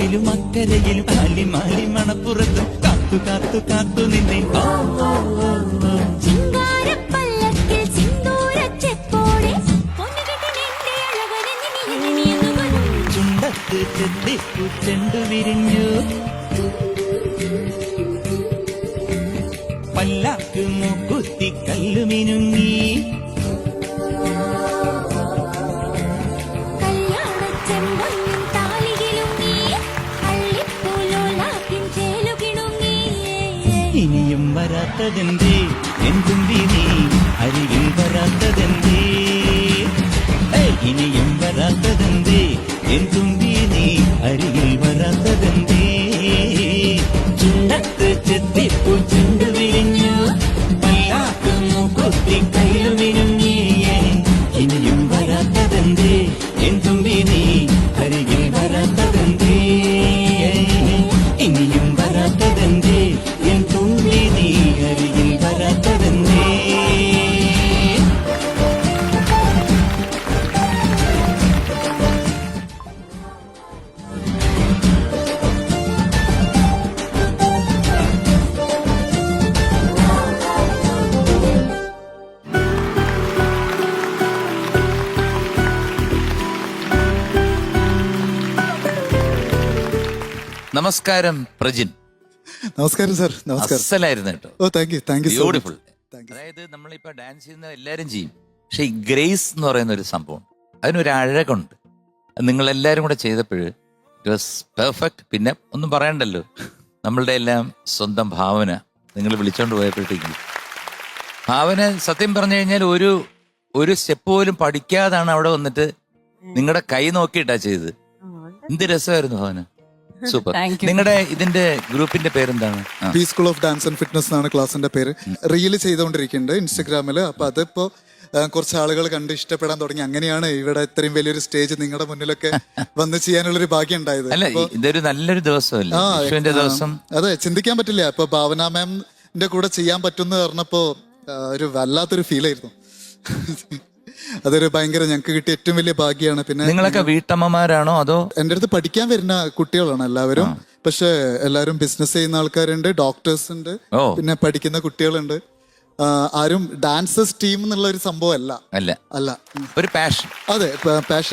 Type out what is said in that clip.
ഇക്കരയിലും അക്കരയിലും ആലിമാലി മണപ്പുറത്തും കാത്തു കാത്തു കാത്തു നിന്നെ ചിങ്കാരപ്പല്ലക്കിൽ സിന്ദൂരച്ചെപ്പോടെ പൊന്നുകെട്ടിനെന്റെ അഴകനെ നിമിയെന്നു കൊല്ലും. ചുണ്ടത്ത് ചെത്തിപ്പൂ ചെണ്ടു വിരിഞ്ഞു പല്ലാക്ക് മൂക്കുത്തി കല്ലുമിനുങ്ങി കല്യാണച്ചെമ്പൊന്നും താലികിലുങ്ങി അള്ളിപ്പൂലോലാക്കിൻ ചേലുകിണുങ്ങി. ഇനിയും വരാത്തതെന്തേ എന്തുമ്പി നീ അരികിൽ വരാത്തതെന്തേ ഇനിയും വരാത്തതെന്തേ എന്തുമ്പി നീ അരികിൽ വരാത്തതെന്തേ ചുണ്ടത്ത് ചെത്തിപ്പൂ ചെണ്ടു വിരിഞ്ഞു പല്ലാക്ക് മൂക്കുത്തി കയ്യിലുമിനുങ്ങി ഇനിയും വരാത്തതെന്തേ എന്തുമ്പി നീ അരികിൽ വരാത്തതെന്തേ ഇനിയും വരാത്തതെന്തേ എന്തുമ്പി നീ അരികിൽ വരാത്തതെന്തേ. നമസ്കാരം പ്രജിൻ. നമസ്കാരം സാർ. നമസ്കാരം. അസലായിരുന്നു കേട്ടോ. ഓ താങ്ക് യു ബ്യൂട്ടിഫുൾ. അതായത് നമ്മളിപ്പോ ഡാൻസ് ചെയ്യുന്ന എല്ലാരും ചെയ്യും, പക്ഷെ ഈ ഗ്രേസ് എന്ന് പറയുന്ന ഒരു സംഭവം അതിനൊരു അഴകുണ്ട്. നിങ്ങൾ എല്ലാരും കൂടെ ചെയ്തപ്പോൾ ഇറ്റ് വാസ് പെർഫെക്റ്റ്. പിന്നെ ഒന്നും പറയണ്ടല്ലോ, നമ്മളുടെ എല്ലാം സ്വന്തം ഭാവന നിങ്ങൾ വിളിച്ചോണ്ട് പോയപ്പോഴത്തേക്ക് ഭാവന സത്യം പറഞ്ഞു കഴിഞ്ഞാൽ ഒരു സ്റ്റെപ്പ് പോലും പഠിക്കാതാണ് അവിടെ വന്നിട്ട് നിങ്ങളുടെ കൈ നോക്കിയിട്ടാ ചെയ്തത്. എന്ത് രസമായിരുന്നു ഭാവന. സൂപ്പർ. നിങ്ങളുടെ ഇതിന്റെ ഗ്രൂപ്പിന്റെ പേരെന്താണ്? P school of dance and fitness എന്നാണ് ക്ലാസിന്റെ പേര്. റീല് ചെയ്തുകൊണ്ടിരിക്കുന്നുണ്ട് ഇൻസ്റ്റഗ്രാമില്. അപ്പൊ അതിപ്പോ കുറച്ച് ആളുകൾ കണ്ട് ഇഷ്ടപ്പെടാൻ തുടങ്ങി. അങ്ങനെയാണ് ഇവിടെ ഇത്രയും വലിയൊരു സ്റ്റേജ് നിങ്ങളുടെ മുന്നിലൊക്കെ വന്ന് ചെയ്യാനുള്ളൊരു ഭാഗ്യം ഉണ്ടായത്. അല്ല, ഇതൊരു നല്ലൊരു ദിവസമല്ലേ, വിഷുവിന്റെ ദിവസം. അതെ, ചിന്തിക്കാൻ പറ്റില്ല. ഇപ്പൊ ഭാവന മാമിന്റെ കൂടെ ചെയ്യാൻ പറ്റുമെന്ന് പറഞ്ഞപ്പോ ഒരു വല്ലാത്തൊരു ഫീലായിരുന്നു. അതൊരു ഭയങ്കര ഞങ്ങൾക്ക് കിട്ടിയ ഏറ്റവും വലിയ ഭാഗ്യമാണ്. പിന്നെ നിങ്ങളൊക്കെ വീട്ടമ്മമാരാണോ അതോ? എൻ്റെ അടുത്ത് പഠിക്കാൻ വരുന്ന കുട്ടികളാണ് എല്ലാവരും. പക്ഷെ എല്ലാവരും ബിസിനസ് ചെയ്യുന്ന ആൾക്കാരുണ്ട്, ഡോക്ടേഴ്സ് ഉണ്ട്, പിന്നെ പഠിക്കുന്ന കുട്ടികളുണ്ട്. ആരും ഡാൻസേഴ്സ് ടീം എന്നുള്ള ഒരു സംഭവം അല്ല. ഒരു പാഷൻ. അതെ, പാഷൻ.